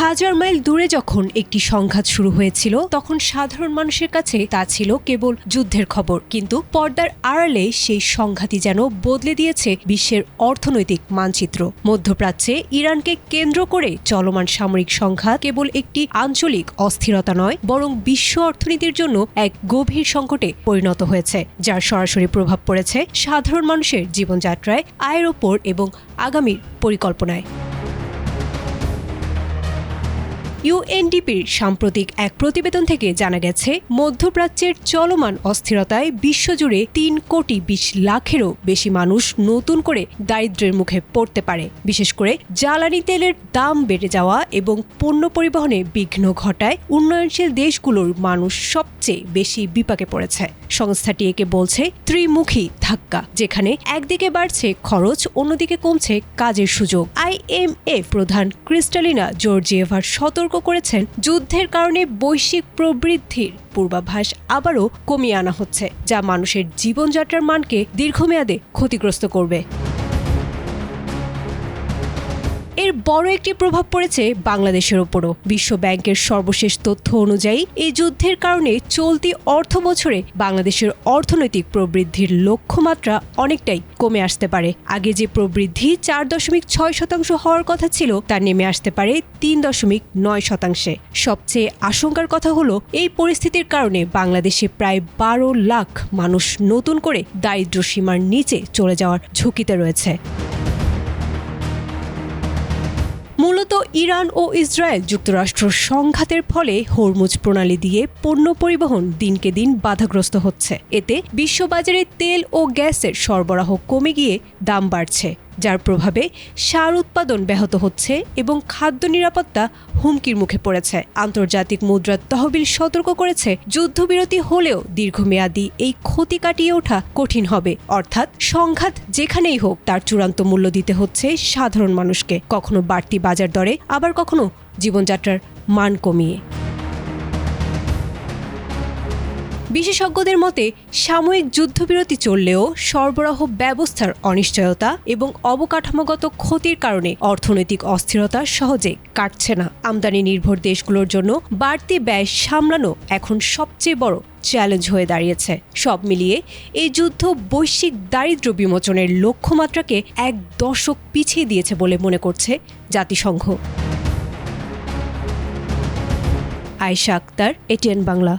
হাজার মাইল দূরে যখন একটি সংঘাত শুরু হয়েছিল তখন সাধারণ মানুষের কাছে তা ছিল কেবল যুদ্ধের খবর, কিন্তু পর্দার আড়ালে সেই সংঘাতই যেন বদলে দিয়েছে বিশ্বের অর্থনৈতিক মানচিত্র। মধ্যপ্রাচ্যে ইরানকে কেন্দ্র করে চলমান সামরিক সংঘাত কেবল একটি আঞ্চলিক অস্থিরতা নয়, বরং বিশ্ব অর্থনীতির জন্য এক গভীর সংকটে পরিণত হয়েছে, যার সরাসরি প্রভাব পড়েছে সাধারণ মানুষের জীবনযাত্রায়, আয়ের ওপর এবং আগামীর পরিকল্পনায়। ইউএনডিপির সাম্প্রতিক এক প্রতিবেদন থেকে জানা গেছে, মধ্যপ্রাচ্যের চলমান অস্থিরতায় বিশ্বজুড়ে 3,20 লাখেরও বেশি মানুষ নতুন করে দারিদ্র্যের মুখে পড়তে পারে। বিশেষ করে জ্বালানি তেলের দাম বেড়ে যাওয়া এবং পণ্য পরিবহনে বিঘ্ন ঘটায় উন্নয়নশীল দেশগুলোর মানুষ সবচেয়ে বেশি বিপাকে পড়েছে। সংস্থাটি একে বলছে ত্রিমুখী ধাক্কা, যেখানে একদিকে বাড়ছে খরচ, অন্যদিকে কমছে কাজের সুযোগ। IMF প্রধান ক্রিস্টালিনা জর্জিয়েভার সতর্ক করেছেন, যুদ্ধের কারণে বৈশ্বিক প্রবৃদ্ধির পূর্বাভাস আবারও কমিয়ে আনা হচ্ছে, যা মানুষের জীবনযাত্রার মানকে দীর্ঘমেয়াদে ক্ষতিগ্রস্ত করবে। এর বড় একটি প্রভাব পড়েছে বাংলাদেশের ওপরও। বিশ্ব ব্যাংকের সর্বশেষ তথ্য অনুযায়ী এই যুদ্ধের কারণে চলতি অর্থ বছরে বাংলাদেশের অর্থনৈতিক প্রবৃদ্ধির লক্ষ্যমাত্রা অনেকটাই কমে আসতে পারে। আগে যে প্রবৃদ্ধি 4.6% হওয়ার কথা ছিল, তা নেমে আসতে পারে 3.9%। সবচেয়ে আশঙ্কার কথা হলো, এই পরিস্থিতির কারণে বাংলাদেশে প্রায় 12 লাখ মানুষ নতুন করে দারিদ্র্য সীমার নিচে চলে যাওয়ার ঝুঁকিতে রয়েছে। মূলত ইরান ও ইসরায়েল যুক্তরাষ্ট্র সংঘাতের ফলে হরমুজ প্রণালী দিয়ে পণ্য পরিবহন দিনকে দিন বাধাগ্রস্ত হচ্ছে। এতে বিশ্ববাজারে তেল ও গ্যাসের সরবরাহ কমে গিয়ে দাম বাড়ছে, যার প্রভাবে সার উৎপাদন ব্যাহত হচ্ছে এবং খাদ্য নিরাপত্তা হুমকির মুখে পড়েছে। আন্তর্জাতিক মুদ্রা তহবিল সতর্ক করেছে, যুদ্ধবিরতি হলেও দীর্ঘমেয়াদী এই ক্ষতি কাটিয়ে ওঠা কঠিন হবে। অর্থাৎ সংঘাত যেখানেই হোক, তার চূড়ান্ত মূল্য দিতে হচ্ছে সাধারণ মানুষকে, কখনো বাড়তি বাজার দরে, আবার কখনো জীবনযাত্রার মান কমিয়ে। বিশেষজ্ঞদের মতে, সাময়িক যুদ্ধবিরতি চললেও সরবরাহ ব্যবস্থার অনিশ্চয়তা এবং অবকাঠামোগত ক্ষতির কারণে অর্থনৈতিক অস্থিরতা সহজে কাটছে না। আমদানি নির্ভর দেশগুলোর জন্য বাড়তি ব্যয় সামলানো এখন সবচেয়ে বড় চ্যালেঞ্জ হয়ে দাঁড়িয়েছে। সব মিলিয়ে এই যুদ্ধ বৈশ্বিক দারিদ্র্য বিমোচনের লক্ষ্যমাত্রাকে 1 দশক পিছিয়ে দিয়েছে বলে মনে করছে জাতিসংঘ। আয়েশা আক্তার, ATN বাংলা।